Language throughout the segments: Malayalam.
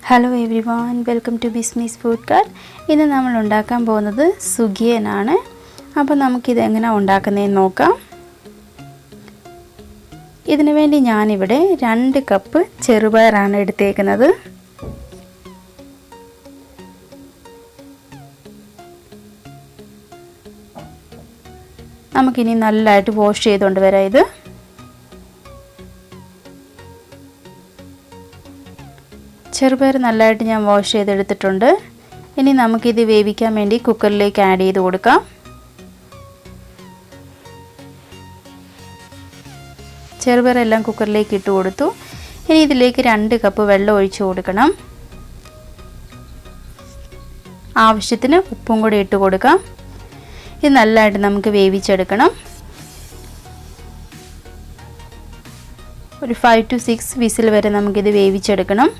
Hello everyone, welcome to Bismi's Food Cart. ഇന്ന് നമ്മൾ ഉണ്ടാക്കാൻ പോകുന്നത് സുഗിയനാണ്. അപ്പോൾ നമുക്ക് ഇത് എങ്ങനെ ഉണ്ടാക്കുന്നതെന്ന് നോക്കാം. ഇതിനു വേണ്ടി ഞാൻ ഇവിടെ 2 കപ്പ് ചെറുപയറാണ് എടുത്തേക്കുന്നത്. നമുക്കിനി നല്ലതായിട്ട് വാഷ് ചെയ്തുകൊണ്ട് വരാം ഇത്. ചെറുപയർ നല്ലതായിട്ട് ഞാൻ വാഷ് ചെയ്തെടുത്തിട്ടുണ്ട്. ഇനി നമുക്കിത് വേവിക്കാൻ വേണ്ടി കുക്കറിലേക്ക് ആഡ് ചെയ്ത് കൊടുക്കാം. ചെറുപയറെല്ലാം കുക്കറിലേക്ക് ഇട്ട് കൊടുത്തു. ഇനി ഇതിലേക്ക് 2 കപ്പ് വെള്ളം ഒഴിച്ചു കൊടുക്കണം. ആവശ്യത്തിന് ഉപ്പും കൂടി ഇട്ട് കൊടുക്കാം. ഇത് നല്ലതായിട്ട് നമുക്ക് വേവിച്ചെടുക്കണം. ഒരു 5 to 6 വിസിൽ വരെ നമുക്കിത് വേവിച്ചെടുക്കണം.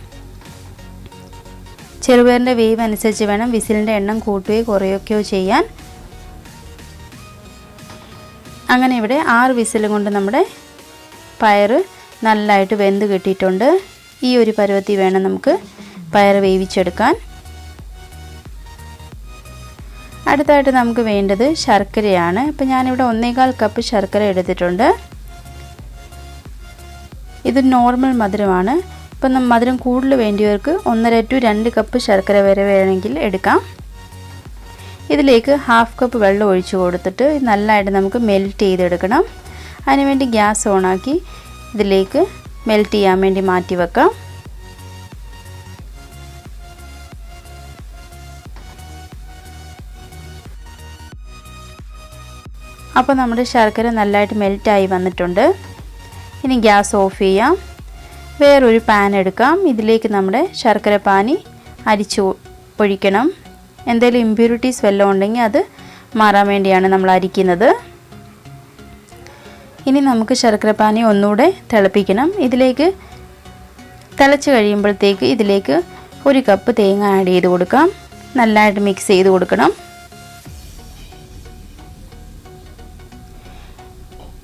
ചെറുപയറിൻ്റെ വേവ് അനുസരിച്ച് വേണം വിസിലിൻ്റെ എണ്ണം കൂട്ടുകയോ കുറയുകയോ ചെയ്യാൻ. അങ്ങനെ ഇവിടെ 6 വിസിൽ കൊണ്ട് നമ്മുടെ പയർ നല്ലതായിട്ട് വെന്ത് കിട്ടിയിട്ടുണ്ട്. ഈ ഒരു പരുവത്തിൽ വേണം നമുക്ക് പയർ വേവിച്ചെടുക്കാൻ. അടുത്തായിട്ട് നമുക്ക് വേണ്ടത് ശർക്കരയാണ്. അപ്പോൾ ഞാനിവിടെ 1.25 കപ്പ് ശർക്കര എടുത്തിട്ടുണ്ട്. ഇത് നോർമൽ മധുരമാണ്. ഇപ്പം മധുരം കൂടുതൽ വേണ്ടിയവർക്ക് 1.5 to 2 കപ്പ് ശർക്കര വരെ വേണമെങ്കിൽ എടുക്കാം. ഇതിലേക്ക് 1/2 കപ്പ് വെള്ളം ഒഴിച്ചു കൊടുത്തിട്ട് നല്ലതായിട്ട് നമുക്ക് മെൽറ്റ് ചെയ്തെടുക്കണം. അതിനുവേണ്ടി ഗ്യാസ് ഓണാക്കി ഇതിലേക്ക് മെൽറ്റ് ചെയ്യാൻ വേണ്ടി മാറ്റി വെക്കാം. അപ്പോൾ നമ്മുടെ ശർക്കര നല്ലതായിട്ട് മെൽറ്റായി വന്നിട്ടുണ്ട്. ഇനി ഗ്യാസ് ഓഫ് ചെയ്യാം. വേറൊരു പാൻ എടുക്കാം. ഇതിലേക്ക് നമ്മുടെ ശർക്കര പാനി അരിച്ച് ഒഴിക്കണം. എന്തെങ്കിലും ഇമ്പ്യൂരിറ്റീസ് വല്ലതും ഉണ്ടെങ്കിൽ അത് മാറാൻ വേണ്ടിയാണ് നമ്മൾ അരിക്കുന്നത്. ഇനി നമുക്ക് ശർക്കര പാനി ഒന്നുകൂടെ തിളപ്പിക്കണം. ഇതിലേക്ക് തിളച്ച് കഴിയുമ്പോഴത്തേക്ക് ഇതിലേക്ക് 1 കപ്പ് തേങ്ങ ആഡ് ചെയ്ത് കൊടുക്കാം. നല്ലതായിട്ട് മിക്സ് ചെയ്ത് കൊടുക്കണം.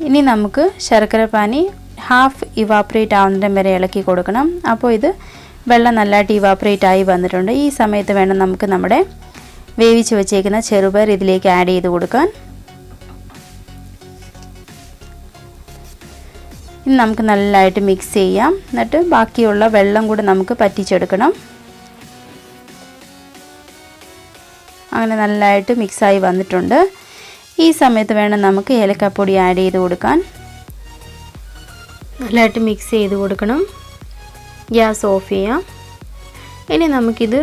ഇനി നമുക്ക് ശർക്കര പാനി ഹാഫ് ഇവാപ്പറേറ്റ് ആവുന്നതിന് വരെ ഇളക്കി കൊടുക്കണം. അപ്പോൾ ഇത് വെള്ളം നല്ലതായിട്ട് ഇവാപ്പറേറ്റ് ആയി വന്നിട്ടുണ്ട്. ഈ സമയത്ത് വേണം നമുക്ക് നമ്മുടെ വേവിച്ച് വെച്ചേക്കുന്ന ചെറുപയർ ഇതിലേക്ക് ആഡ് ചെയ്ത് കൊടുക്കാൻ. ഇനി നമുക്ക് നല്ലതായിട്ട് മിക്സ് ചെയ്യാം. എന്നിട്ട് ബാക്കിയുള്ള വെള്ളം കൂടെ നമുക്ക് പറ്റിച്ചെടുക്കണം. അങ്ങനെ നല്ലതായിട്ട് മിക്സായി വന്നിട്ടുണ്ട്. ഈ സമയത്ത് വേണം നമുക്ക് ഏലക്കാപ്പൊടി ആഡ് ചെയ്ത് കൊടുക്കാൻ. നല്ലതായിട്ട് മിക്സ് ചെയ്ത് കൊടുക്കണം. ഗ്യാസ് ഓഫ് ചെയ്യാം. ഇനി നമുക്കിത്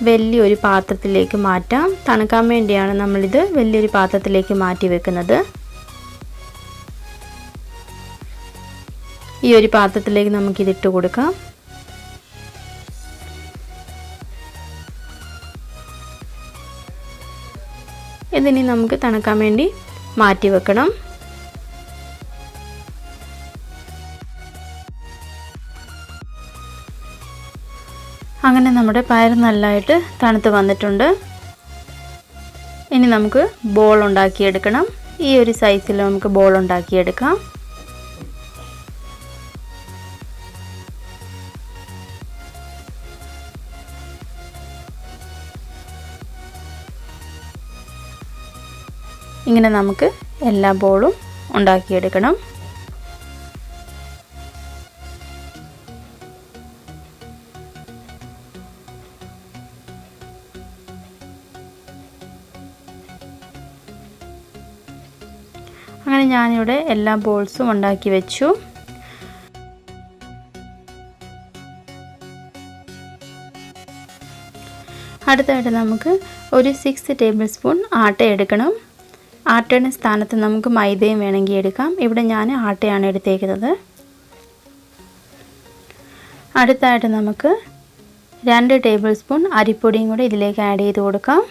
വലിയൊരു പാത്രത്തിലേക്ക് മാറ്റാം. തണുക്കാൻ വേണ്ടിയാണ് നമ്മളിത് വലിയൊരു പാത്രത്തിലേക്ക് മാറ്റി വെക്കുന്നത്. ഈ ഒരു പാത്രത്തിലേക്ക് നമുക്കിതിട്ട് കൊടുക്കാം. ഇതിനി നമുക്ക് തണുക്കാൻ വേണ്ടി മാറ്റി വെക്കണം. അങ്ങനെ നമ്മുടെ പയർ നല്ലതായിട്ട് തണുത്ത് വന്നിട്ടുണ്ട്. ഇനി നമുക്ക് ബോൾ ഉണ്ടാക്കിയെടുക്കണം. ഈ ഒരു സൈസിൽ നമുക്ക് ബോൾ ഉണ്ടാക്കിയെടുക്കാം. ഇങ്ങനെ നമുക്ക് എല്ലാ ബോളും ഉണ്ടാക്കിയെടുക്കണം. അങ്ങനെ ഞാനിവിടെ എല്ലാ ബോൾസും ഉണ്ടാക്കി വെച്ചു. അടുത്തായിട്ട് നമുക്ക് ഒരു 6 ടേബിൾ സ്പൂൺ ആട്ട എടുക്കണം. ആട്ടയുടെ സ്ഥാനത്ത് നമുക്ക് മൈദയും വേണമെങ്കിൽ എടുക്കാം. ഇവിടെ ഞാൻ ആട്ടയാണ് എടുത്തേക്കുന്നത്. അടുത്തായിട്ട് നമുക്ക് 2 ടേബിൾ സ്പൂൺ അരിപ്പൊടിയും കൂടി ഇതിലേക്ക് ആഡ് ചെയ്ത് കൊടുക്കാം.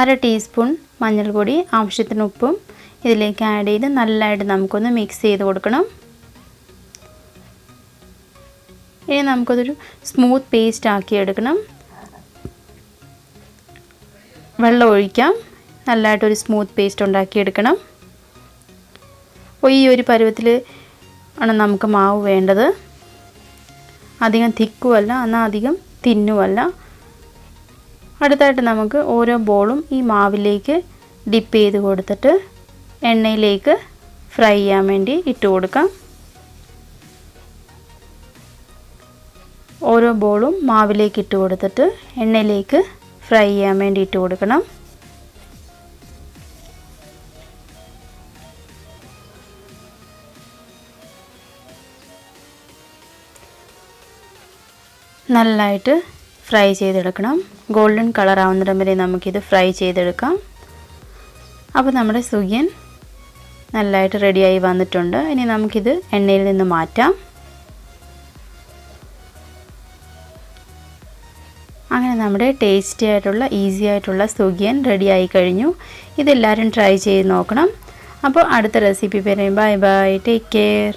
1/2 ടീസ്പൂൺ മഞ്ഞൾപ്പൊടി, ആവശ്യത്തിന് ഉപ്പും ഇതിലേക്ക് ആഡ് ചെയ്ത് നല്ലതായിട്ട് നമുക്കൊന്ന് മിക്സ് ചെയ്ത് കൊടുക്കണം. ഇനി നമുക്കതൊരു സ്മൂത്ത് പേസ്റ്റ് ആക്കി എടുക്കണം. വെള്ളം ഒഴിക്കാം. നല്ലതായിട്ടൊരു സ്മൂത്ത് പേസ്റ്റ് ഉണ്ടാക്കിയെടുക്കണം. ഈ ഒരു പരുവത്തിൽ ആണ് നമുക്ക് മാവ് വേണ്ടത്. അധികം തിക്കുമല്ല എന്നാൽ അധികം തിന്നുമല്ല. അടുത്തായിട്ട് നമുക്ക് ഓരോ ബോളും ഈ മാവിലേക്ക് ഡിപ്പ് ചെയ്ത് കൊടുത്തിട്ട് എണ്ണയിലേക്ക് ഫ്രൈ ചെയ്യാൻ വേണ്ടി ഇട്ട് കൊടുക്കാം. ഓരോ ബോളും മാവിലേക്ക് ഇട്ട് കൊടുത്തിട്ട് എണ്ണയിലേക്ക് ഫ്രൈ ചെയ്യാൻ വേണ്ടി ഇട്ട് കൊടുക്കണം. നല്ലതായിട്ട് ഫ്രൈ ചെയ്തെടുക്കണം. ഗോൾഡൻ കളർ ആവുന്നിടം വരെ നമുക്കിത് ഫ്രൈ ചെയ്തെടുക്കാം. അപ്പോൾ നമ്മുടെ സുഗിയൻ നല്ലതായിട്ട് റെഡിയായി വന്നിട്ടുണ്ട്. ഇനി നമുക്കിത് എണ്ണയിൽ നിന്ന് മാറ്റാം. അങ്ങനെ നമ്മുടെ ടേസ്റ്റി ആയിട്ടുള്ള ഈസി ആയിട്ടുള്ള സുഗിയൻ റെഡിയായി കഴിഞ്ഞു. ഇതെല്ലാവരും ട്രൈ ചെയ്ത് നോക്കണം. അപ്പോൾ അടുത്ത റെസിപ്പി പറയാം. Bye bye, take care.